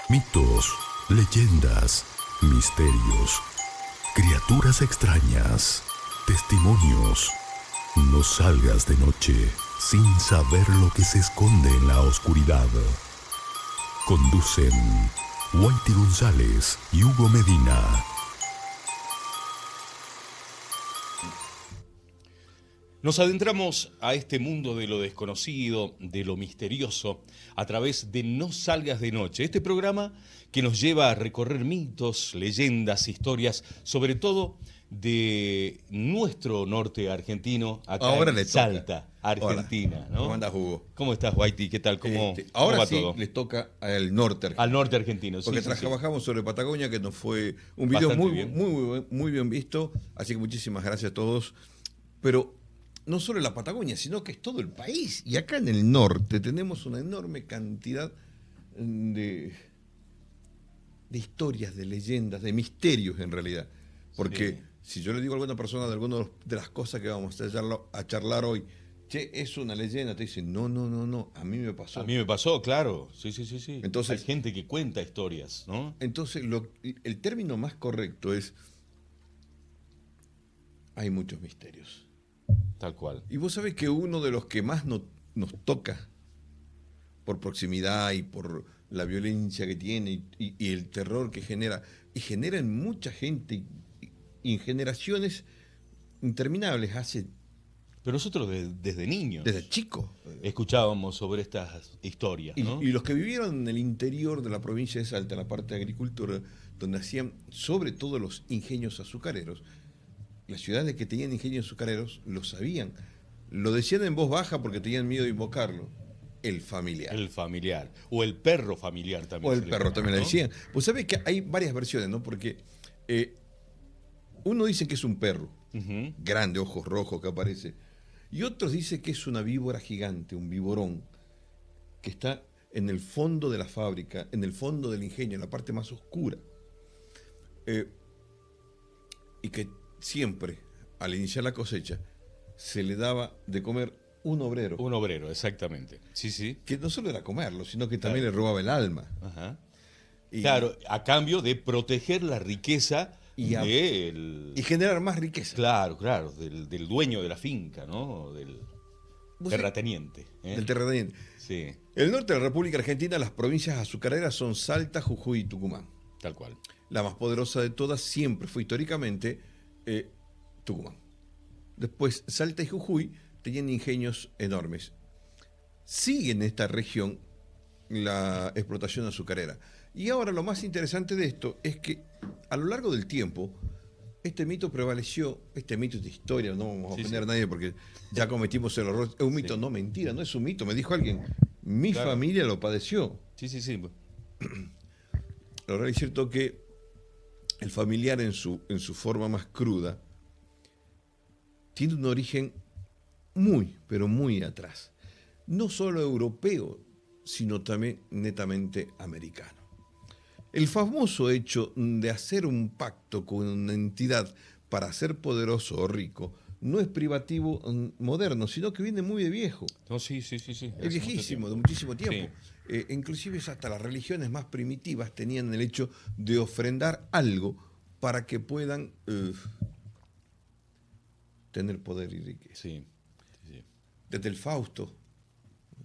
Mitos, leyendas, misterios, criaturas extrañas, testimonios. No salgas de noche sin saber lo que se esconde en la oscuridad. Conducen Whitey González y Hugo Medina. Nos adentramos a este mundo de lo desconocido, de lo misterioso, a través de No Salgas de Noche, este programa que nos lleva a recorrer mitos, leyendas, historias, sobre todo de nuestro norte argentino, acá Ahora en le Salta, toca. Argentina. Hola. ¿No? ¿Cómo andas, Hugo? ¿Cómo estás, Whitey? ¿Qué tal? ¿Cómo Ahora va sí todo? les toca al norte argentino. Al norte argentino, sí, Porque sí, sí. trabajamos sobre Patagonia, que nos fue un video Bastante muy, bien. muy bien visto. Así que muchísimas gracias a todos. Pero no solo la Patagonia, sino que es todo el país. Y acá en el norte tenemos una enorme cantidad de historias, de leyendas, de misterios en realidad. Porque si yo le digo a alguna persona de alguna de las cosas que vamos a charlar hoy, che, es una leyenda, te dicen, no, a mí me pasó. A mí me pasó, claro. Sí. Entonces, hay gente que cuenta historias, ¿no? Entonces, el término más correcto es, hay muchos misterios. Tal cual. Y vos sabés que uno de los que más nos toca, por proximidad y por la violencia que tiene y el terror que genera, y genera en mucha gente y en generaciones interminables, Pero nosotros desde niños desde chico. escuchábamos sobre estas historias, ¿no? Y los que vivieron en el interior de la provincia de Salta, en la parte de agricultura, donde hacían sobre todo los ingenios azucareros, las ciudades que tenían ingenios azucareros lo sabían. Lo decían en voz baja porque tenían miedo de invocarlo. El familiar. El familiar. O el perro familiar también. O el se le perro llama, también ¿no? le decían. Pues sabés que hay varias versiones, ¿no? Porque uno dice que es un perro, Ujú. grande, ojos rojos que aparece. Y otros dicen que es una víbora gigante, un víborón, que está en el fondo de la fábrica, en el fondo del ingenio, en la parte más oscura. Y que siempre, al iniciar la cosecha, se le daba de comer un obrero. Un obrero, exactamente. Sí. Que no solo era comerlo, sino que también Claro. le robaba el alma. Ajá. Y, Claro, a cambio de proteger la riqueza y del... generar más riqueza. Claro, del dueño de la finca, ¿no? Del ¿Vos terrateniente. ¿eh? Del terrateniente. Sí, El norte de la República Argentina, las provincias azucareras son Salta, Jujuy y Tucumán. tal cual. La más poderosa de todas siempre fue históricamente Tucumán. Después, Salta y Jujuy tenían ingenios enormes. Sigue en esta región la explotación azucarera. Y ahora lo más interesante de esto es que a lo largo del tiempo, este mito prevaleció, este mito es de historia, no vamos a ofender a nadie porque ya cometimos el error. Es un mito, no, mentira, no es un mito, me dijo alguien, mi familia lo padeció. Sí. Lo real es cierto que el familiar en su forma más cruda tiene un origen muy, pero muy atrás. No solo europeo, sino también netamente americano. El famoso hecho de hacer un pacto con una entidad para ser poderoso o rico no es privativo moderno, sino que viene muy de viejo. No, sí. Es viejísimo, de muchísimo tiempo. Inclusive hasta las religiones más primitivas tenían el hecho de ofrendar algo para que puedan tener poder y riqueza. Sí. Desde el Fausto,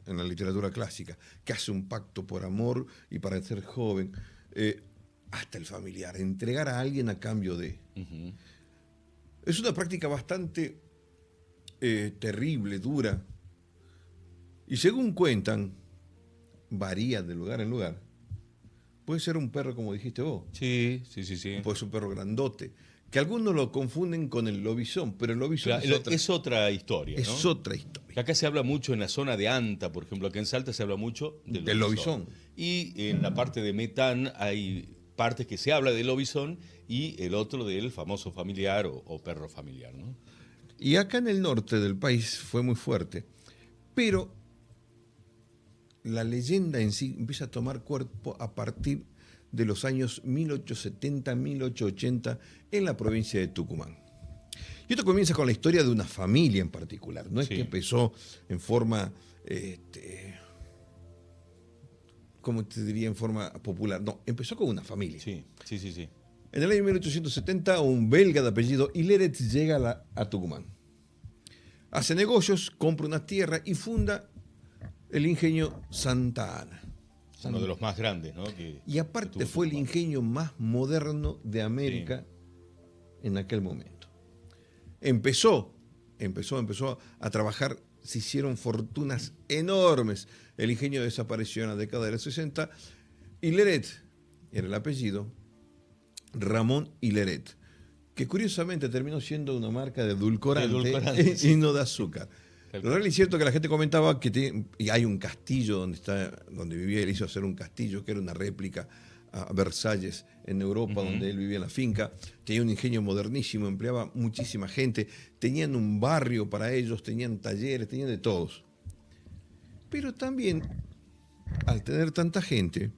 en la literatura clásica, que hace un pacto por amor y para ser joven, hasta el familiar, entregar a alguien a cambio de. Ujú. Es una práctica bastante terrible, dura, y según cuentan, varía de lugar en lugar. Puede ser un perro, como dijiste vos, Sí. puede ser un perro grandote, que algunos lo confunden con el lobizón, pero el lobizón Claro, es otra historia, ¿no? es otra historia. Acá se habla mucho en la zona de Anta, por ejemplo, acá en Salta se habla mucho Del lobizón. Y en la parte de Metán hay partes que se habla del lobizón y el otro del famoso familiar o perro familiar, ¿no? Y acá en el norte del país fue muy fuerte, pero la leyenda en sí empieza a tomar cuerpo a partir de los años 1870-1880 en la provincia de Tucumán. Y esto comienza con la historia de una familia en particular. No es Sí. que empezó en forma como te diría en forma popular, no, empezó con una familia. Sí, sí, sí, sí. En el año 1870, un belga de apellido Hilleret llega a Tucumán. Hace negocios, compra una tierra y funda el ingenio Santa Ana. Uno de los más grandes, ¿no? Y aparte fue el ingenio más moderno de América en aquel momento. Empezó a trabajar, se hicieron fortunas enormes. El ingenio desapareció en la década de los 60. Hilleret era el apellido, Ramón Hilleret, que curiosamente terminó siendo una marca de edulcorante y no de azúcar. Lo real es cierto que la gente comentaba que y hay un castillo donde vivía, él hizo hacer un castillo que era una réplica a Versalles en Europa, donde él vivía en la finca. Tenía un ingenio modernísimo, empleaba muchísima gente, tenían un barrio para ellos, tenían talleres, tenían de todos. Pero también, al tener tanta gente,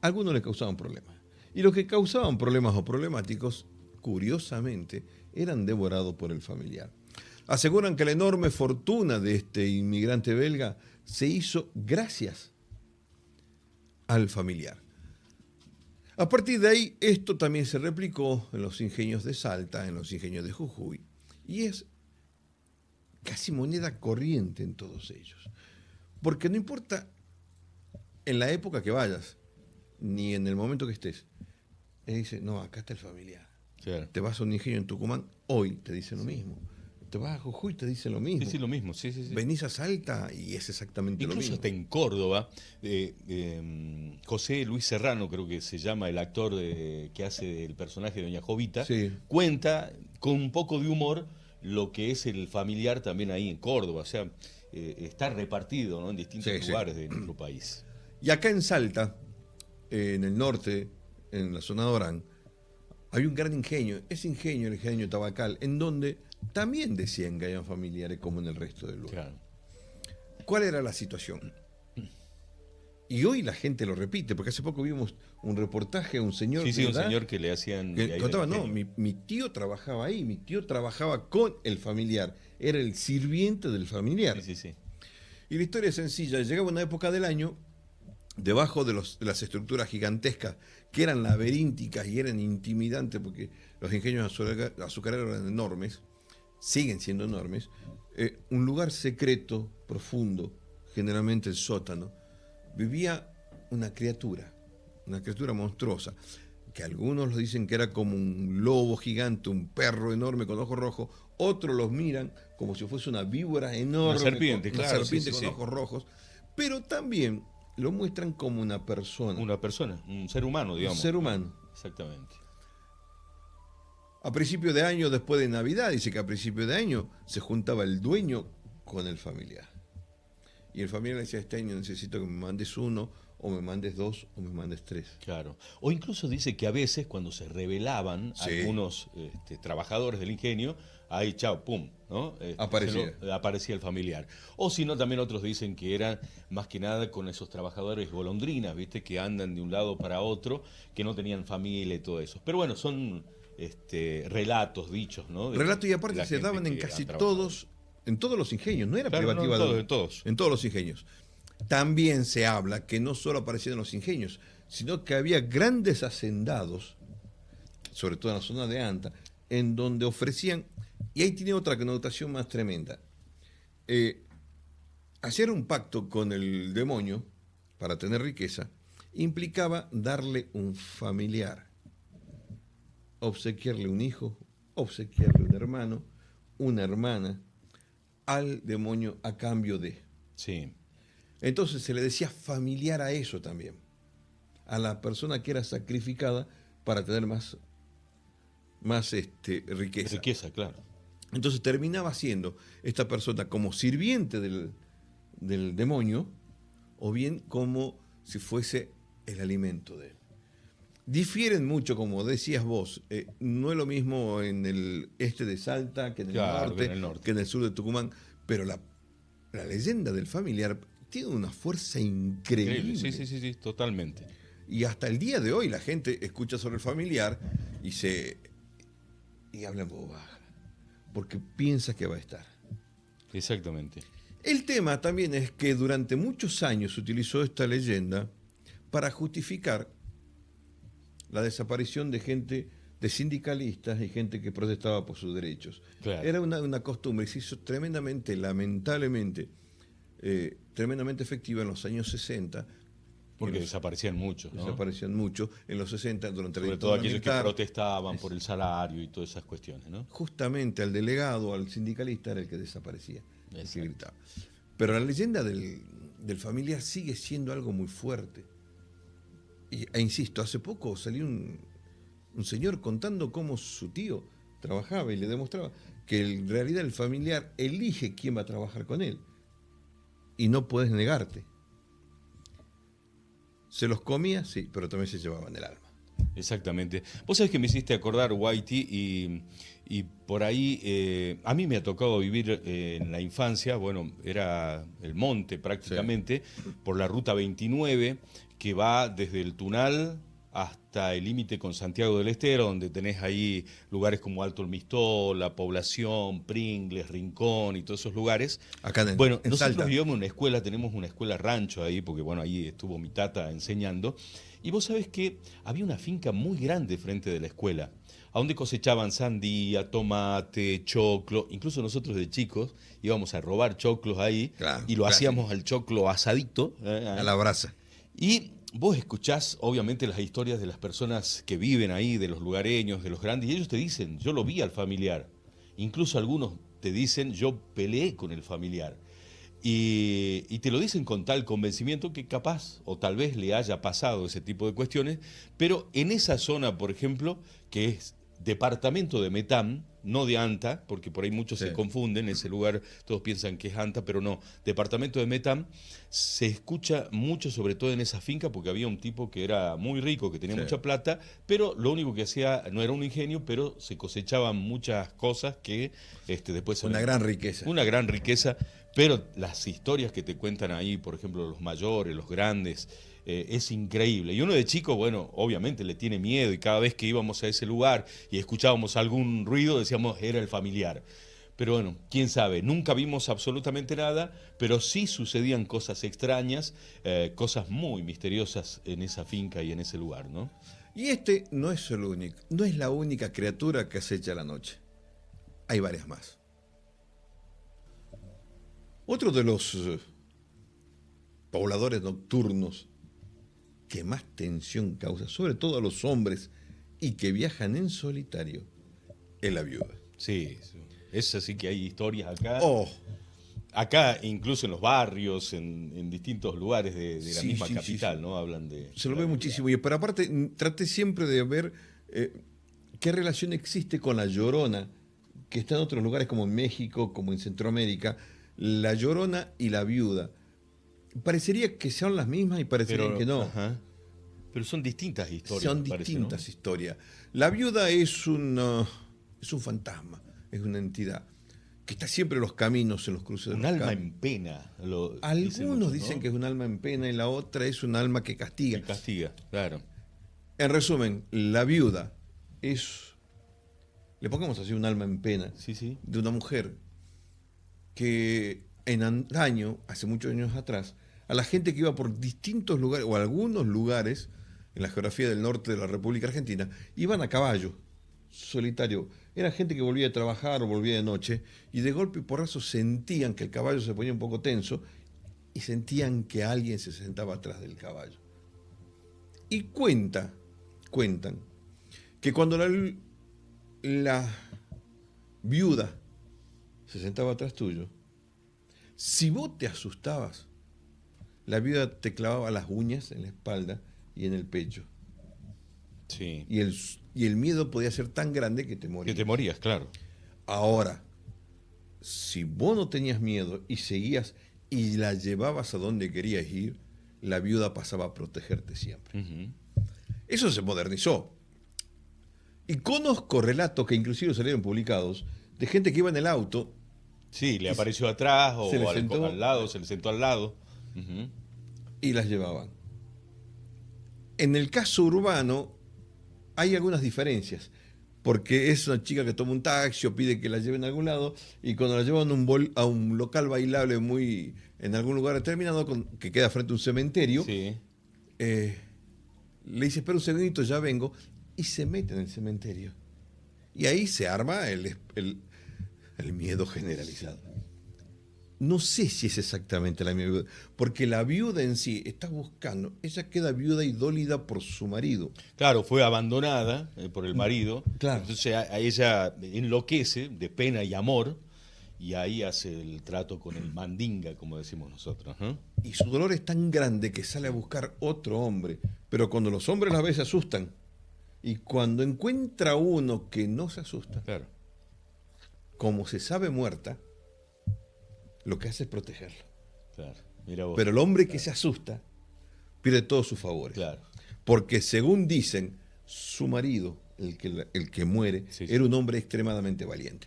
a algunos le causaban problemas. Y los que causaban problemas o problemáticos, curiosamente, eran devorados por el familiar. Aseguran que la enorme fortuna de este inmigrante belga se hizo gracias al familiar. A partir de ahí, esto también se replicó en los ingenios de Salta, en los ingenios de Jujuy, y es casi moneda corriente en todos ellos. Porque no importa en la época que vayas, ni en el momento que estés, él dice, no, acá está el familiar. Claro. Te vas a un ingenio en Tucumán, hoy te dicen lo mismo. Te vas a Jujuy, te dicen lo mismo. Sí, lo mismo, sí. Venís a Salta y es exactamente Incluso lo mismo. hasta en Córdoba, José Luis Serrano, creo que se llama el actor que hace el personaje de Doña Jovita, cuenta con un poco de humor lo que es el familiar también ahí en Córdoba. O sea, está repartido, ¿no?, en distintos lugares de nuestro país. Y acá en Salta, en el norte, en la zona de Orán, hay un gran ingenio. Ese ingenio, el ingenio Tabacal, en donde también decían que habían familiares como en el resto del lugar. Claro. ¿Cuál era la situación? Y hoy la gente lo repite, porque hace poco vimos un reportaje a un señor. Sí, un señor que le hacían. Que contaba, no, mi tío trabajaba ahí, mi tío trabajaba con el familiar, era el sirviente del familiar. Sí. Y la historia es sencilla, llegaba una época del año, debajo de las estructuras gigantescas, que eran laberínticas y eran intimidantes, porque los ingenios azucareros eran enormes, siguen siendo enormes, un lugar secreto, profundo, generalmente el sótano, vivía una criatura monstruosa, que algunos lo dicen que era como un lobo gigante, un perro enorme con ojos rojos, otros los miran como si fuese una víbora enorme, una serpiente con ojos rojos, pero también lo muestran como una persona. Una persona, un ser humano, digamos. Un ser humano. Exactamente. A principio de año, después de Navidad, dice que a principio de año se juntaba el dueño con el familiar. Y el familiar le decía, este año necesito que me mandes uno, o me mandes dos, o me mandes tres. Claro. O incluso dice que a veces cuando se rebelaban algunos trabajadores del ingenio, ahí, chao, pum, ¿no? Aparecía el familiar. O si no, también otros dicen que era más que nada con esos trabajadores golondrinas, ¿viste? Que andan de un lado para otro, que no tenían familia y todo eso. Pero bueno, son relatos, dichos, ¿no? Relatos, y aparte se daban en casi todos, en todos los ingenios, no era privativa de todos. En todos los ingenios. También se habla que no solo aparecían en los ingenios, sino que había grandes hacendados, sobre todo en la zona de Anta, en donde ofrecían, y ahí tiene otra connotación más tremenda, hacer un pacto con el demonio para tener riqueza implicaba darle un familiar, obsequiarle un hijo, obsequiarle un hermano, una hermana, al demonio a cambio de. Sí. Entonces se le decía familiar a eso también, a la persona que era sacrificada para tener más riqueza. Riqueza, claro. Entonces terminaba siendo esta persona como sirviente del demonio, o bien como si fuese el alimento de él. Difieren mucho, como decías vos, no es lo mismo en el este de Salta que en el norte, que en el sur de Tucumán, pero la leyenda del familiar tiene una fuerza increíble. Sí, totalmente. Y hasta el día de hoy la gente escucha sobre el familiar y habla en voz baja, porque piensa que va a estar. Exactamente. El tema también es que durante muchos años se utilizó esta leyenda para justificar la desaparición de gente, de sindicalistas y gente que protestaba por sus derechos. Claro. Era una costumbre y se hizo tremendamente, lamentablemente, tremendamente efectiva en los años 60. Porque desaparecían muchos, ¿no? Desaparecían mucho en los 60 durante la Sobre todo dictadura aquellos que militar. protestaban por el salario y todas esas cuestiones, ¿no? Justamente al delegado, al sindicalista era el que desaparecía, el que Exacto. gritaba. Pero la leyenda del familiar sigue siendo algo muy fuerte. E insisto, hace poco salió un señor contando cómo su tío trabajaba y le demostraba que en realidad el familiar elige quién va a trabajar con él. Y no puedes negarte. ¿Se los comía? Sí, pero también se llevaban el alma. Exactamente. Vos sabés que me hiciste acordar, Whitey, y por ahí, a mí me ha tocado vivir en la infancia, bueno, era el monte prácticamente, por la ruta 29, que va desde el Tunal hasta el límite con Santiago del Estero, donde tenés ahí lugares como Alto el Mistol, La Población, Pringles, Rincón y todos esos lugares. Acá en Nosotros Salta. vivíamos en una escuela, tenemos una escuela rancho ahí, porque bueno, ahí estuvo mi tata enseñando. Y vos sabés que había una finca muy grande frente de la escuela, a donde cosechaban sandía, tomate, choclo. Incluso nosotros de chicos íbamos a robar choclos ahí, Claro, y lo claro. hacíamos al choclo asadito. A la brasa. Y vos escuchás, obviamente, las historias de las personas que viven ahí, de los lugareños, de los grandes, y ellos te dicen, yo lo vi al familiar. Incluso algunos te dicen, yo peleé con el familiar. Y te lo dicen con tal convencimiento que capaz o tal vez le haya pasado ese tipo de cuestiones, pero en esa zona, por ejemplo, que es departamento de Metam, no de Anta, porque por ahí muchos Sí. se confunden, ese lugar todos piensan que es Anta, pero no, departamento de Metam, se escucha mucho, sobre todo en esa finca, porque había un tipo que era muy rico, que tenía Sí. mucha plata, pero lo único que hacía no era un ingenio, pero se cosechaban muchas cosas que después se Una gran riqueza. una gran riqueza, pero las historias que te cuentan ahí, por ejemplo, los mayores, los grandes, es increíble. Y uno de chico, bueno, obviamente le tiene miedo y cada vez que íbamos a ese lugar y escuchábamos algún ruido, decíamos, era el familiar. Pero bueno, quién sabe, nunca vimos absolutamente nada, pero sí sucedían cosas extrañas, cosas muy misteriosas en esa finca y en ese lugar, ¿no? Y no es el único, no es la única criatura que acecha la noche. Hay varias más. Otro de los pobladores nocturnos que más tensión causa, sobre todo a los hombres y que viajan en solitario, es la viuda. Sí, es así que hay historias acá. Oh, Acá, incluso en los barrios, en distintos lugares de la Sí, misma sí, capital, sí. ¿no? Hablan de... se lo ve muchísimo. Pero aparte, traté siempre de ver qué relación existe con la Llorona, que está en otros lugares como en México, como en Centroamérica. La Llorona y la viuda. Parecería que son las mismas y parecería Pero, que no. ajá. Pero son distintas historias, Son me parece, distintas ¿no? historias. La viuda es un fantasma, es una entidad que está siempre en los caminos, en los cruces de Un los alma caminos. en pena. Algunos dicen ¿no? que es un alma en pena y la otra es un alma que castiga. Que castiga, claro. En resumen, la viuda es, le pongamos así, un alma en pena Sí, sí. de una mujer que en antaño, hace muchos años atrás, a la gente que iba por distintos lugares, o algunos lugares, en la geografía del norte de la República Argentina, iban a caballo, solitario. Era gente que volvía de trabajar o volvía de noche, y de golpe y porrazo sentían que el caballo se ponía un poco tenso, y sentían que alguien se sentaba atrás del caballo. Y cuentan que cuando la viuda se sentaba atrás tuyo, si vos te asustabas, la viuda te clavaba las uñas en la espalda y en el pecho. Sí. Y el miedo podía ser tan grande que te Que morías. te morías, claro. Ahora, si vos no tenías miedo y seguías y la llevabas a donde querías ir, la viuda pasaba a protegerte siempre. Ujú. Eso se modernizó. Y conozco relatos que inclusive salieron publicados de gente que iba en el auto Sí, le apareció atrás o se le al, sentó- al lado, se le sentó al lado. Ujú. y las llevaban. En el caso urbano hay algunas diferencias. porque es una chica que toma un taxi o pide que la lleven a algún lado, y cuando la llevan a un local bailable muy en algún lugar determinado, que queda frente a un cementerio, Sí. le dice, espera un segundito, ya vengo, y se mete en el cementerio. Y ahí se arma el miedo generalizado. No sé si es exactamente la misma viuda, porque la viuda en sí está buscando, ella queda viuda y dólida por su marido. Claro, fue abandonada por el marido. Claro. Entonces a ella enloquece de pena y amor y ahí hace el trato con el mandinga, como decimos nosotros, ¿no? Y su dolor es tan grande que sale a buscar otro hombre. Pero cuando los hombres la ven se asustan. Y cuando encuentra uno que no se asusta, Claro. como se sabe muerta, lo que hace es protegerla. Claro. Mira vos. Pero el hombre que se asusta pierde todos sus favores. Claro. Porque según dicen, su marido, el que muere, Sí, sí. era un hombre extremadamente valiente.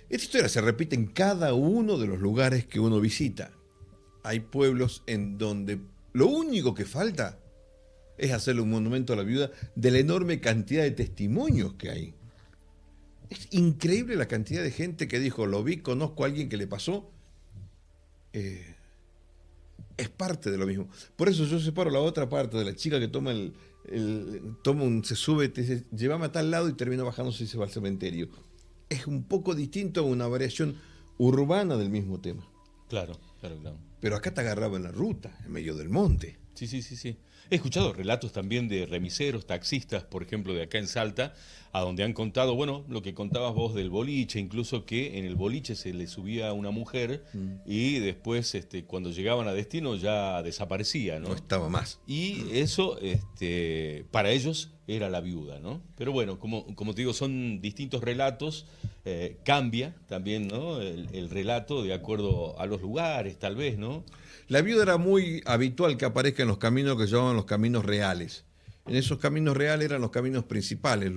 Esta historia se repite en cada uno de los lugares que uno visita. Hay pueblos en donde lo único que falta es hacerle un monumento a la viuda de la enorme cantidad de testimonios que hay. Es increíble la cantidad de gente que dijo, lo vi, conozco a alguien que le pasó. Es parte de lo mismo. Por eso yo separo la otra parte de la chica que toma se sube, te dice, llévame a tal lado y termina bajándose y se va al cementerio. Es un poco distinto a una variación urbana del mismo tema. Claro, claro, claro. Pero acá te agarraba en la ruta, en medio del monte. Sí, sí, sí, sí. He escuchado relatos también de remiseros, taxistas, por ejemplo, de acá en Salta, a donde han contado, bueno, lo que contabas vos del boliche, incluso que en el boliche se le subía a una mujer y después, cuando llegaban a destino, ya desaparecía, ¿no? No estaba más. Y eso, para ellos era la viuda, ¿no? Pero bueno, como te digo, son distintos relatos, cambia también, ¿no? El relato de acuerdo a los lugares, tal vez, ¿no? La viuda era muy habitual que aparezca en los caminos que se llamaban los caminos reales. En esos caminos reales eran los caminos principales.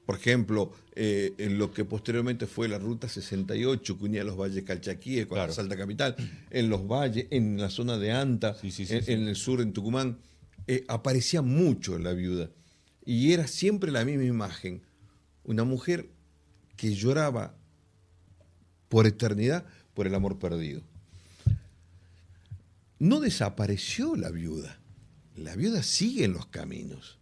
Por ejemplo, en lo que posteriormente fue la Ruta 68, que unía los valles Calchaquíes con Claro. la Salta Capital, en los valles, en la zona de Anta, Sí, sí, sí, en sí. el sur, en Tucumán, aparecía mucho la viuda. Y era siempre la misma imagen. Una mujer que lloraba por eternidad por el amor perdido. No desapareció la viuda. La viuda sigue en los caminos.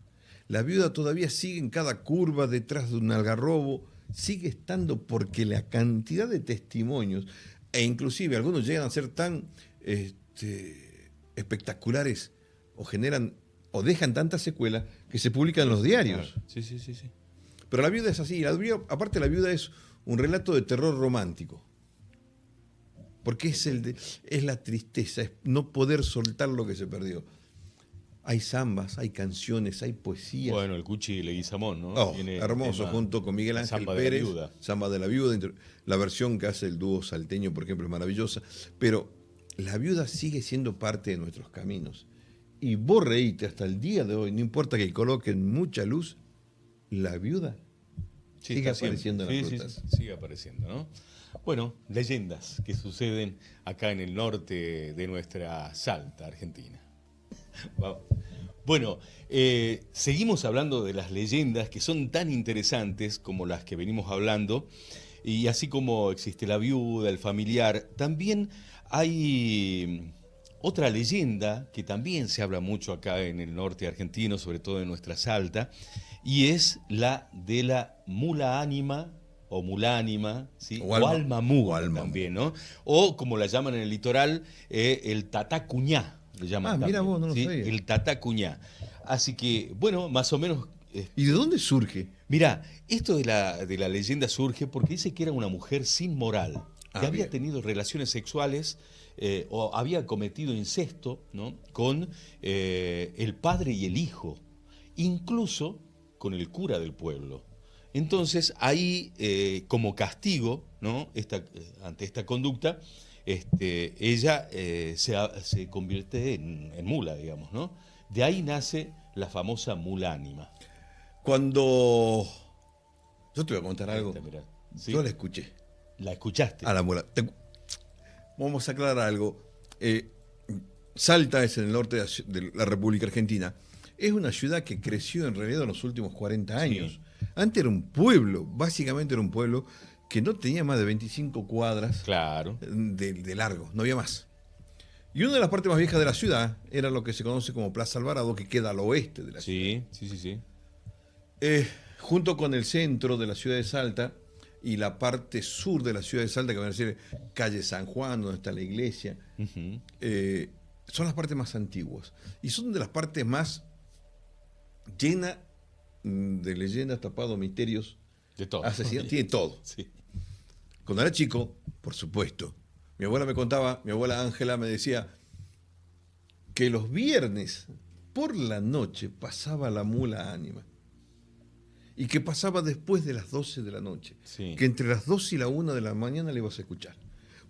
La viuda todavía sigue en cada curva detrás de un algarrobo. Sigue estando porque la cantidad de testimonios, e inclusive algunos llegan a ser tan espectaculares o generan o dejan tantas secuelas que se publican en los diarios. Claro. Sí, sí, sí, sí. Pero la viuda es así. Aparte, la viuda es un relato de terror romántico. Porque es la tristeza, es no poder soltar lo que se perdió. Hay zambas, hay canciones, hay poesías. Bueno, el Cuchi Leguizamón, ¿no? Oh, Tiene hermoso, tema, junto con Miguel Ángel Samba de la Pérez, Viuda. Samba de la Viuda. La versión que hace el dúo salteño, por ejemplo, es maravillosa. Pero la viuda sigue siendo parte de nuestros caminos. Y vos reíte hasta el día de hoy, no importa que coloquen mucha luz, la viuda Sí, sigue está apareciendo en las sí, rutas. sí, sigue apareciendo, ¿no? Bueno, leyendas que suceden acá en el norte de nuestra Salta, Argentina. Vamos. Bueno, seguimos hablando de las leyendas que son tan interesantes como las que venimos hablando, y así como existe la viuda, el familiar, también hay otra leyenda que también se habla mucho acá en el norte argentino, sobre todo en nuestra Salta, y es la de la mula ánima o mulánima, ¿sí? O O alma- alma mula o alma también, ¿no? O como la llaman en el litoral, el tatacuñá, le llaman Ah, mira también, vos, no lo ¿sí? sabía. El tatacuñá. Así que, bueno, más o menos... ¿Y de dónde surge? Mirá, esto de la leyenda surge porque dice que era una mujer sin moral, que Ah, había bien. tenido relaciones sexuales o había cometido incesto, ¿no? Con el padre y el hijo, incluso con el cura del pueblo. Entonces, ahí, como castigo, ¿no? Ante esta conducta, ella se convierte en mula, digamos, ¿no? De ahí nace la famosa mulánima. Cuando... Yo te voy a contar algo. Esta, mirá. ¿Sí? Yo la escuché. ¿La escuchaste? A la mula. Vamos a aclarar algo. Salta es en el norte de la República Argentina. Es una ciudad que creció en realidad en los últimos 40 años. Sí. Antes era un pueblo, básicamente era un pueblo que no tenía más de 25 cuadras Claro. de largo, no había más. Y una de las partes más viejas de la ciudad era lo que se conoce como Plaza Alvarado, que queda al oeste de la ciudad. Sí. Junto con el centro de la ciudad de Salta y la parte sur de la ciudad de Salta, que van a ser calle San Juan, donde está la iglesia, Ujú. son las partes más antiguas. Y son de las partes más llenas de leyendas, tapados, misterios, De todo. asesinatos, tiene todo. Sí. Cuando era chico, por supuesto, mi abuela me contaba, mi abuela Ángela me decía que los viernes por la noche pasaba la mula Ánima. Y que pasaba después de las 12 de la noche. Sí. Que entre las 2 y la 1 de la mañana le ibas a escuchar.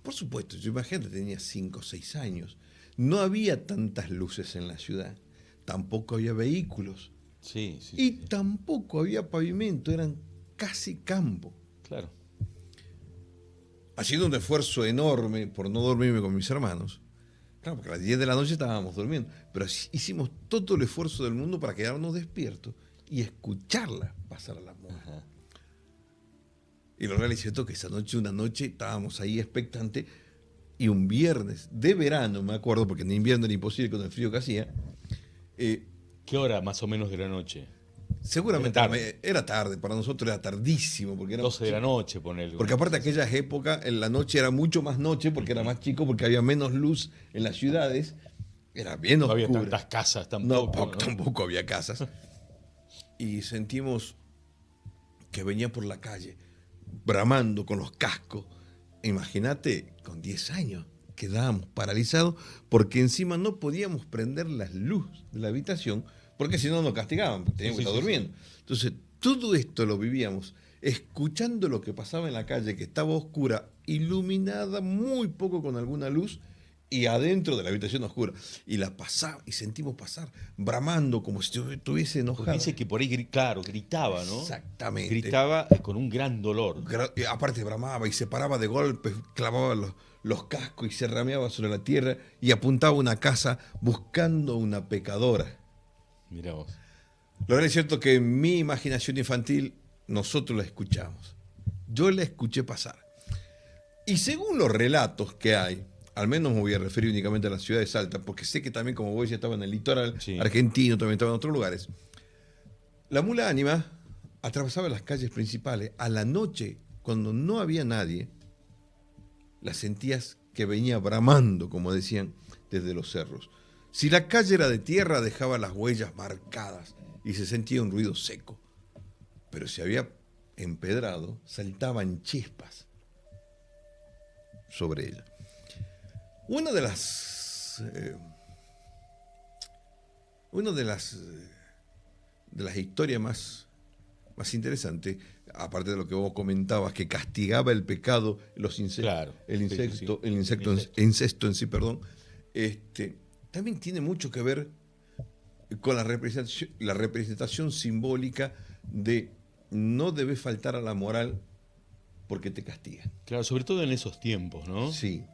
Por supuesto, yo imagínate, tenía 5 o 6 años. No había tantas luces en la ciudad. Tampoco había vehículos. Sí. Y tampoco había pavimento, eran casi campo. Claro. Haciendo un esfuerzo enorme por no dormirme con mis hermanos. Claro, porque a las 10 de la noche estábamos durmiendo. Pero hicimos todo el esfuerzo del mundo para quedarnos despiertos y escucharla pasar a la mula. Ajá. Y lo real es cierto que esa noche, una noche, estábamos ahí expectantes y un viernes de verano, me acuerdo, porque en invierno era imposible con el frío que hacía, ¿Qué hora más o menos de la noche? seguramente Era tarde. era tarde, para nosotros era tardísimo, porque era 12 de la noche, ponele. porque aparte aquellas épocas, en la noche era mucho más noche, porque era más chico, porque había menos luz en las ciudades, era bien No oscura. había tantas casas tampoco. ¿no? Tampoco había casas. Y sentimos que venía por la calle, bramando con los cascos. Imagínate, con 10 años quedábamos paralizados porque encima no podíamos prender las luces de la habitación porque si no nos castigaban, porque teníamos que estar durmiendo. Entonces, todo esto lo vivíamos escuchando lo que pasaba en la calle, que estaba oscura, iluminada muy poco con alguna luz, y adentro de la habitación oscura. Y la pasaba, y sentimos pasar, bramando como si estuviese Porque enojada. dice que por ahí, claro, gritaba, ¿no? Exactamente. Gritaba con un gran dolor. Aparte bramaba y se paraba de golpe, clavaba los cascos y se rameaba sobre la tierra y apuntaba a una casa buscando una pecadora. Mirá vos. Lo verdad es cierto que en mi imaginación infantil nosotros la escuchamos. Yo la escuché pasar. Y según los relatos que hay, al menos me voy a referir únicamente a la ciudad de Salta, porque sé que también, como vos decías, estaba en el litoral Sí. argentino, también estaba en otros lugares. La mula Ánima atravesaba las calles principales. A la noche, cuando no había nadie, la sentías que venía bramando, como decían, desde los cerros. Si la calle era de tierra, dejaba las huellas marcadas y se sentía un ruido seco. Pero si había empedrado, saltaban chispas sobre ella. Una de las historias más interesantes, aparte de lo que vos comentabas, que castigaba el pecado, los insectos, Claro. el Sí, sí, sí. incesto en sí, perdón, también tiene mucho que ver con la representación simbólica de no debes faltar a la moral porque te castigan. Claro, sobre todo en esos tiempos, ¿no? Sí.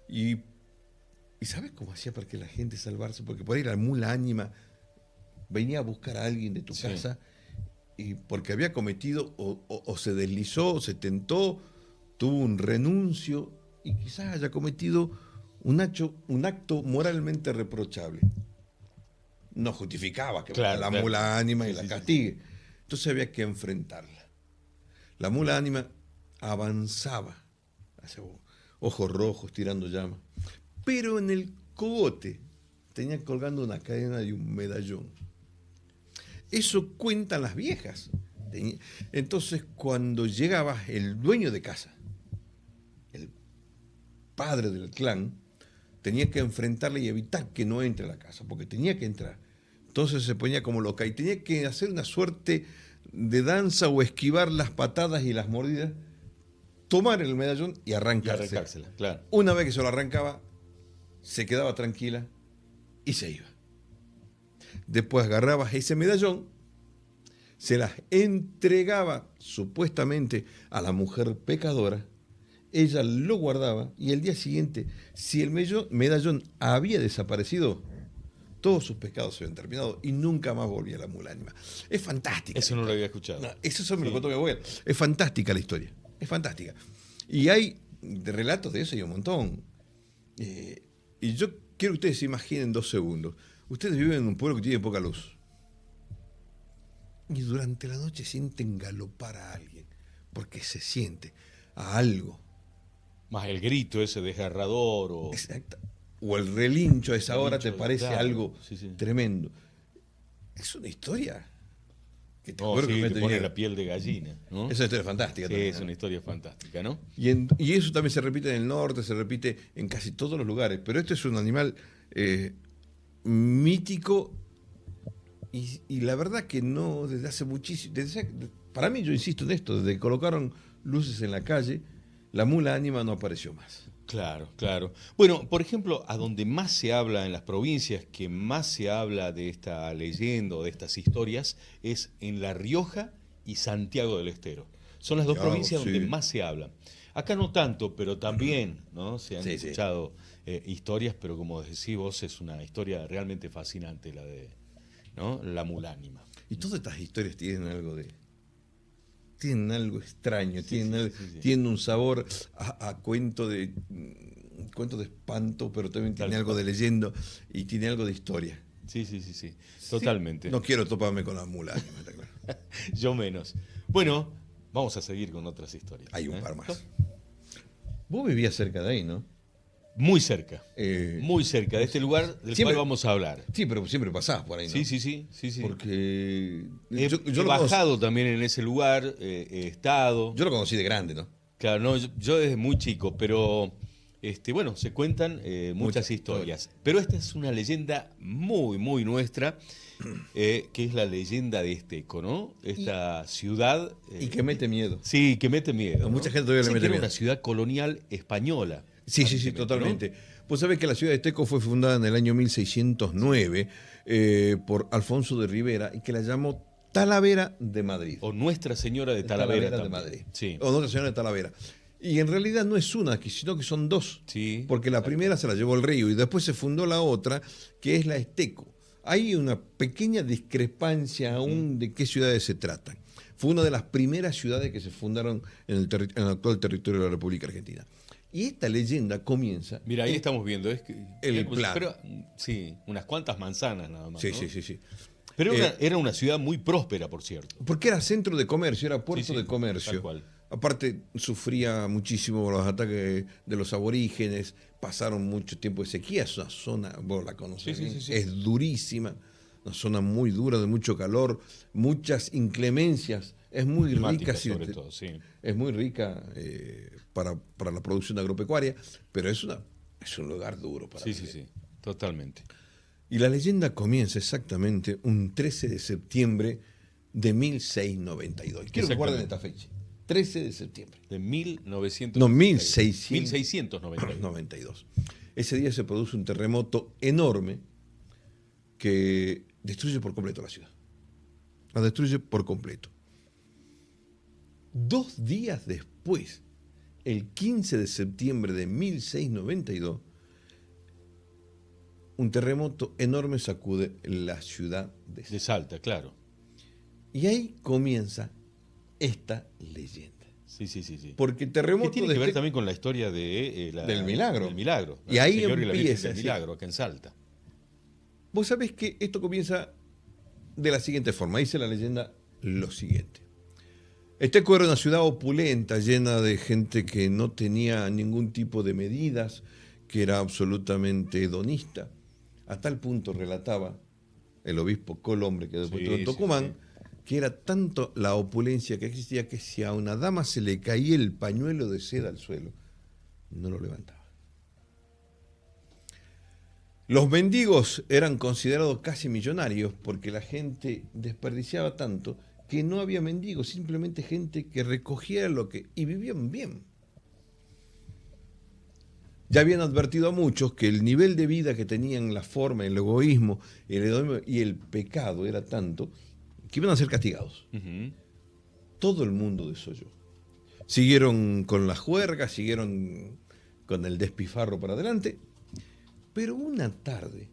¿Y sabes cómo hacía para que la gente salvarse? Porque por ahí la mula Ánima venía a buscar a alguien de tu Sí. casa y porque había cometido o se deslizó, o se tentó, tuvo un renuncio y quizás haya cometido un acto moralmente reprochable. No justificaba que Claro, la claro. mula Ánima y Sí, la sí, sí. castigue. Entonces había que enfrentarla. La mula Ánima avanzaba hacia ojos rojos tirando llamas, pero en el cogote tenía colgando una cadena y un medallón. Eso cuentan las viejas. Entonces, cuando llegaba el dueño de casa, el padre del clan, tenía que enfrentarle y evitar que no entre a la casa, porque tenía que entrar. Entonces se ponía como loca y tenía que hacer una suerte de danza o esquivar las patadas y las mordidas, tomar el medallón y Y arrancarse. arrancársela, claro. Una vez que se lo arrancaba, se quedaba tranquila y se iba. Después agarraba ese medallón, se las entregaba supuestamente a la mujer pecadora, ella lo guardaba y el día siguiente, si el medallón había desaparecido, todos sus pecados se habían terminado y nunca más volvía la mula ánima. Es fantástica. Eso no lo había escuchado. No, eso me lo contó mi abuela. Es fantástica la historia. Es fantástica. Y hay de relatos de eso, hay un montón. Y yo quiero que ustedes se imaginen 2 segundos. Ustedes viven en un pueblo que tiene poca luz. Y durante la noche sienten galopar a alguien. Porque se siente a algo. Más el grito ese desgarrador o... Exacto. O el relincho a esa hora te Relincho, parece claro. algo Sí, sí. tremendo. Es una historia que te No, juro que sí, me te tenía- pone la piel de gallina, ¿no? Es una historia fantástica. Sí, también, es ¿no? una historia fantástica, ¿no? Y eso también se repite en el norte, se repite en casi todos los lugares. Pero este es un animal mítico y la verdad que no desde hace muchísimo. Para mí, yo insisto en esto, desde que colocaron luces en la calle, la mula ánima no apareció más. Claro, claro. Bueno, por ejemplo, a donde más se habla en las provincias, que más se habla de esta leyenda o de estas historias, es en La Rioja y Santiago del Estero. Son las dos Santiago, provincias donde sí. más se habla. Acá no tanto, pero también, ¿no? Se han Sí, sí. escuchado historias, pero como decís vos, es una historia realmente fascinante la de, ¿no? La mula ánima. Y todas estas historias tienen algo extraño, Sí, sí, sí, sí. tienen un sabor a cuento de espanto, pero también tiene Tal algo cual. de leyenda y tiene algo de historia. Sí, sí, sí, sí. Totalmente. No quiero toparme con la mula ánima, está claro. Yo menos. Bueno, vamos a seguir con otras historias. Hay un ¿eh? par más. Vos vivías cerca de ahí, ¿no? Muy cerca. Eh, Muy cerca de este lugar del siempre- cual vamos a hablar. Sí, pero siempre pasás por ahí, ¿no? Sí, sí, sí, sí, sí. Porque He, yo he lo conocí, bajado también en ese lugar, he estado. yo lo conocí de grande, ¿no? Claro, no, yo desde muy chico, pero bueno, se cuentan muchas Muchas historias. Pero esta es una leyenda muy, muy nuestra, que es la leyenda de Esteco, ¿no? Esta ciudad. Y que mete miedo. Sí, que mete miedo. A ¿no? mucha gente todavía le Dicen mete que era miedo. una ciudad colonial española. Sí, sí, sí, aparentemente, totalmente. ¿no? Vos sabés que la ciudad de Esteco fue fundada en el año 1609 por Alfonso de Rivera y que la llamó Talavera de Madrid. O Nuestra Señora de Talavera, de también. Madrid. Sí. O Nuestra Señora de Talavera. Y en realidad no es una, sino que son dos. Sí. Porque la primera se la llevó el río y después se fundó la otra, que es la Esteco. Hay una pequeña discrepancia aún de qué ciudades se tratan. Fue una de las primeras ciudades que se fundaron en el actual territorio de la República Argentina. Y esta leyenda comienza... Mira, ahí en- estamos viendo. El como si plan. fuera, sí, unas cuantas manzanas nada más. Sí, ¿no? sí, sí, sí. Pero era una ciudad muy próspera, por cierto. Porque era centro de comercio, era puerto Sí, sí, de comercio. tal cual. Aparte, sufría muchísimo los ataques de los aborígenes, pasaron mucho tiempo de sequía, es una zona, vos la conocés, Sí, sí, bien, sí, sí. es durísima, una zona muy dura, de mucho calor, muchas inclemencias, es muy rica, Climática, sí, sobre todo, sí. es muy rica para la producción agropecuaria, pero es un lugar duro para Sí, sí, vivir. sí, totalmente. Y la leyenda comienza exactamente un 13 de septiembre de 1692. Quiero que guarden esta fecha. 13 de septiembre. De 1900. No, 1600. 1692. 92. Ese día se produce un terremoto enorme que destruye por completo la ciudad. La destruye por completo. 2 días después, el 15 de septiembre de 1692, un terremoto enorme sacude la ciudad de De Salta, claro. Y ahí comienza esta leyenda. Sí, sí, sí, sí. Porque el Que terremoto tiene de que ver este- también con la historia de, Del milagro. Del milagro. Y ahí El Señor y la Virgen empieza, del sí. milagro, acá en Salta. Vos sabés que esto comienza de la siguiente forma. Dice la leyenda lo siguiente. Esteco era una ciudad opulenta, llena de gente que no tenía ningún tipo de medidas, que era absolutamente hedonista. A tal punto relataba el obispo Colombre, que después Sí, estuvo en sí, Tucumán, que era tanto la opulencia que existía que si a una dama se le caía el pañuelo de seda al suelo, no lo levantaba. Los mendigos eran considerados casi millonarios porque la gente desperdiciaba tanto que no había mendigos, simplemente gente que recogía lo que... y vivían bien. Ya habían advertido a muchos que el nivel de vida que tenían, la forma, el egoísmo y el pecado era tanto que iban a ser castigados. Ujú. Todo el mundo desoyó. Siguieron con la juerga, siguieron con el despifarro para adelante, pero una tarde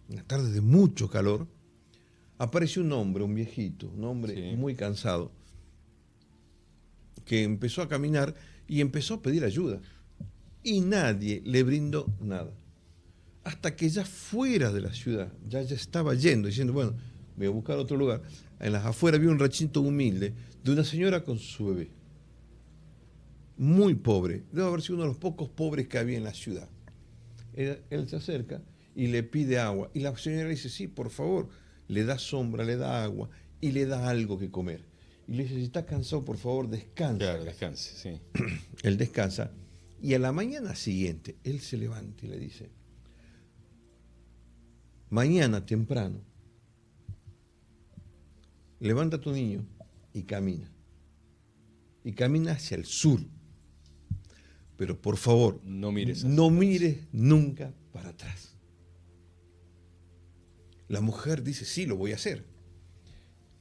una tarde de mucho calor, apareció un hombre, un viejito, un hombre Sí. muy cansado, que empezó a caminar y empezó a pedir ayuda. Y nadie le brindó nada. Hasta que ya fuera de la ciudad, ya estaba yendo, diciendo, bueno, voy a buscar otro lugar. En las afueras vi un ranchito humilde de una señora con su bebé. Muy pobre. Debe haber sido uno de los pocos pobres que había en la ciudad. Él se acerca y le pide agua. Y la señora le dice, sí, por favor. Le da sombra, le da agua y le da algo que comer. Y le dice, si está cansado, por favor, descansa. Claro, descanse, sí. Él descansa. Y a la mañana siguiente, él se levanta y le dice, mañana temprano, levanta a tu niño y camina. Y camina hacia el sur. Pero por favor, No mires hacia no atrás. mires nunca para atrás. La mujer dice, sí, lo voy a hacer.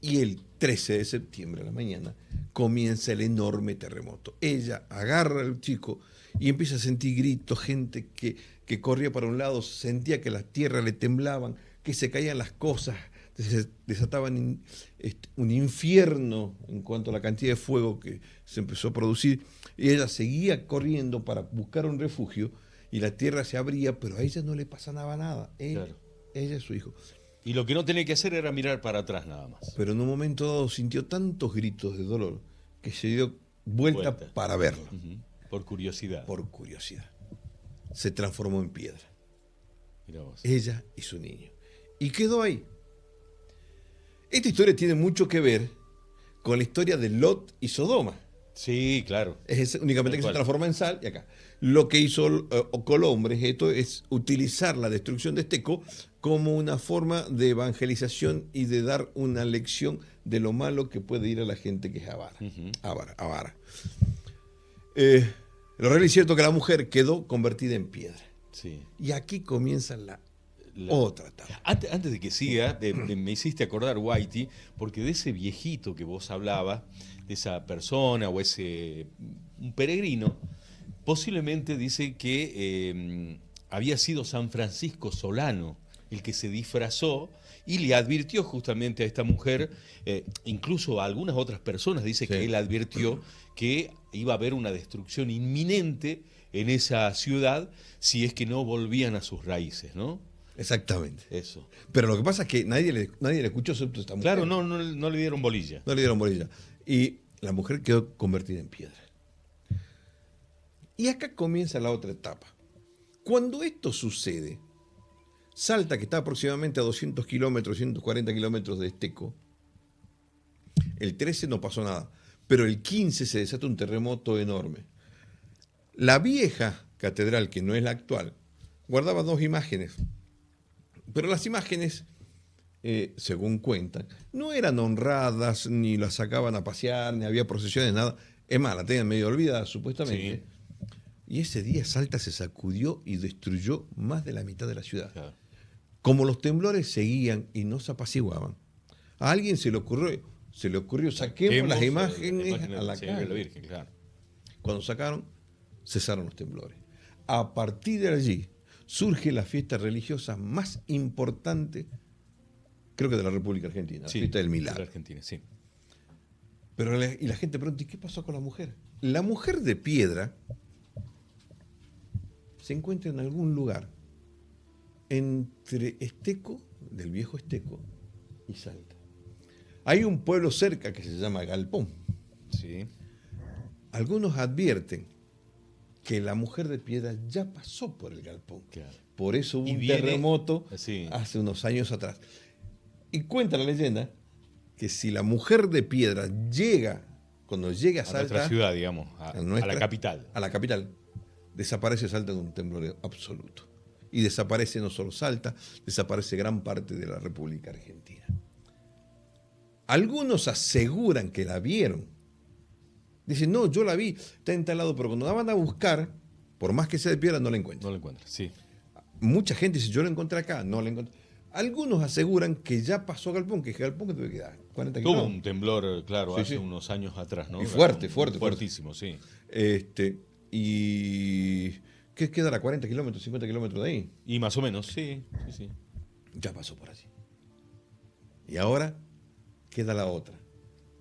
Y el 13 de septiembre a la mañana comienza el enorme terremoto. Ella agarra al chico y empieza a sentir gritos, gente que corría para un lado, sentía que las tierras le temblaban, que se caían las cosas, se desataban un infierno en cuanto a la cantidad de fuego que se empezó a producir. Y ella seguía corriendo para buscar un refugio y la tierra se abría, pero a ella no le pasaba nada. Claro. Ella es su hijo. Y lo que no tenía que hacer era mirar para atrás nada más. Pero en un momento dado sintió tantos gritos de dolor que se dio vuelta para verlo, Ujú. Por curiosidad. por curiosidad. Se transformó en piedra, Mirá vos. ella y su niño. Y quedó ahí. Esta historia tiene mucho que ver con la historia de Lot y Sodoma. Sí, claro. Es únicamente Tal que cual. se transforma en sal y acá. Lo que hizo Colombres, esto es utilizar la destrucción de Esteco como una forma de evangelización y de dar una lección de lo malo que puede ir a la gente que es avara. Ujú. Avara. Lo real es cierto que la mujer quedó convertida en piedra. Sí. Y aquí comienza la La- otra etapa. Antes de que siga, me hiciste acordar, Whitey, porque de ese viejito que vos hablabas, de esa persona o ese un peregrino, posiblemente dice que había sido San Francisco Solano el que se disfrazó y le advirtió justamente a esta mujer, incluso a algunas otras personas, dice Sí. que él advirtió que iba a haber una destrucción inminente en esa ciudad si es que no volvían a sus raíces, ¿no? Exactamente. Eso. Pero lo que pasa es que nadie le escuchó excepto esta mujer. Claro, no le dieron bolilla. No le dieron bolilla. Y la mujer quedó convertida en piedra. Y acá comienza la otra etapa. Cuando esto sucede, Salta, que está aproximadamente a 200 kilómetros, 140 kilómetros de Esteco, el 13 no pasó nada, pero el 15 se desata un terremoto enorme. La vieja catedral, que no es la actual, guardaba dos imágenes, pero las imágenes, según cuentan, no eran honradas, ni las sacaban a pasear, ni había procesiones, nada. Es más, la tenían medio olvidada, supuestamente. Sí. Y ese día Salta se sacudió y destruyó más de la mitad de la ciudad. Claro. Como los temblores seguían y no se apaciguaban, a alguien se le ocurrió saquemos las imágenes a la Señora de la calle. Virgen, claro. Cuando sacaron, cesaron los temblores. A partir de allí surge la fiesta religiosa más importante, creo que de la República Argentina, la Sí, fiesta del de la milagro. Argentina, sí. Pero y la gente pregunta, ¿y qué pasó con la mujer? La mujer de piedra se encuentra en algún lugar entre Esteco, del viejo Esteco, y Salta. Hay un pueblo cerca que se llama Galpón. Sí. Algunos advierten que la mujer de piedra ya pasó por el Galpón. Claro. Por eso hubo Y un viene- terremoto sí. hace unos años atrás. Y cuenta la leyenda que si la mujer de piedra cuando llega a A nuestra Salta, ciudad, digamos, a la capital. a la capital, desaparece Salta de un temblor absoluto. Y desaparece no solo Salta, desaparece gran parte de la República Argentina. Algunos aseguran que la vieron. Dicen, no, yo la vi, está en tal lado, pero cuando la van a buscar, por más que sea de piedra, no la encuentran. No lo encuentras, sí. Mucha gente dice, yo la encontré acá, no la encontré. Algunos aseguran que ya pasó Galpón, que Galpón que debe quedar 40 Tuvo kilómetros. un temblor, claro, Sí, hace sí. unos años atrás, ¿no? Y fuerte. Fuertísimo, sí. Y ¿qué quedará? 40 kilómetros, 50 kilómetros de ahí. Y más o menos, sí, sí, sí. ya pasó por allí. Y ahora queda la otra.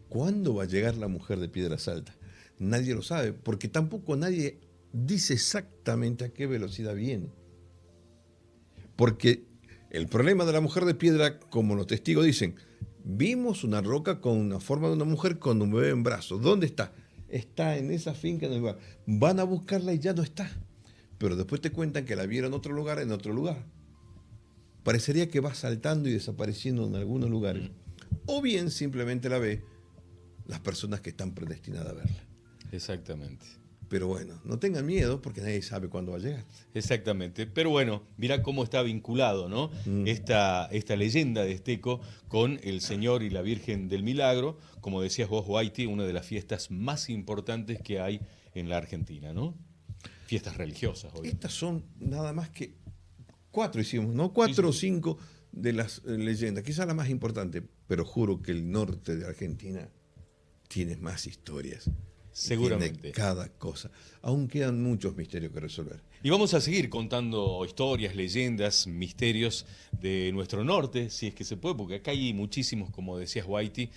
¿Cuándo va a llegar la mujer de Piedras Altas? Nadie lo sabe, porque tampoco nadie dice exactamente a qué velocidad viene. Porque el problema de la mujer de piedra, como los testigos dicen, vimos una roca con una forma de una mujer con un bebé en brazos. ¿Dónde está? Está en esa finca en el lugar. Van a buscarla y ya no está. Pero después te cuentan que la vieron en otro lugar. Parecería que va saltando y desapareciendo en algunos lugares. O bien simplemente la ve las personas que están predestinadas a verla. Exactamente. Pero bueno, no tengan miedo porque nadie sabe cuándo va a llegar. Exactamente. Pero bueno, mirá cómo está vinculado, ¿no? Esta leyenda de Esteco con el Señor y la Virgen del Milagro, como decías vos, Whitey, una de las fiestas más importantes que hay en la Argentina, ¿no? Fiestas religiosas, obvio. Estas son nada más que 4 hicimos, ¿no? 4 o 5 de las leyendas. Quizás la más importante, pero juro que el norte de Argentina tiene más historias. Seguramente. Tiene cada cosa. Aún quedan muchos misterios que resolver. Y vamos a seguir contando historias, leyendas, misterios de nuestro norte, si es que se puede, porque acá hay muchísimos, como decías, Whitey.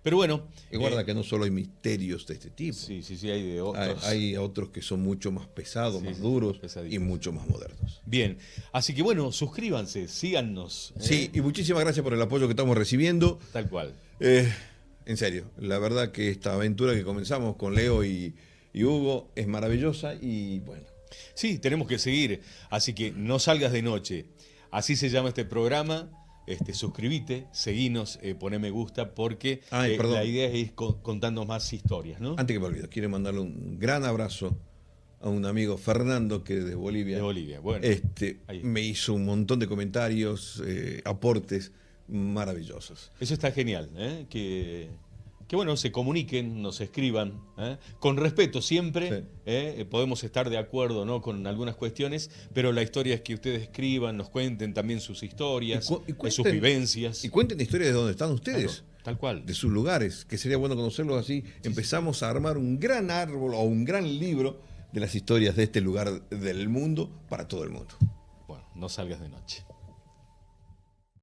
Pero bueno. Y guarda que no solo hay misterios de este tipo. Sí, hay de otros. Hay otros que son mucho más pesados, más duros y mucho más modernos. Bien, así que bueno, suscríbanse, síganos. Sí, y muchísimas gracias por el apoyo que estamos recibiendo. Tal cual. En serio, la verdad que esta aventura que comenzamos con Leo y Hugo es maravillosa y bueno. Sí, tenemos que seguir, así que no salgas de noche. Así se llama este programa. Suscribite, seguinos, poné me gusta, porque la idea es ir contando más historias, ¿no? Antes que me olvide, quiero mandarle un gran abrazo a un amigo, Fernando, que de Bolivia. De Bolivia, bueno. Me hizo un montón de comentarios, aportes maravillosos. Eso está genial, que bueno, se comuniquen, nos escriban, con respeto siempre, podemos estar de acuerdo, ¿no?, con algunas cuestiones, pero la historia es que ustedes escriban, nos cuenten también sus historias, sus vivencias. Y cuenten historias de dónde están ustedes. Claro, tal cual. De sus lugares, que sería bueno conocerlos así. Empezamos a armar un gran árbol o un gran libro de las historias de este lugar del mundo para todo el mundo. Bueno, no salgas de noche.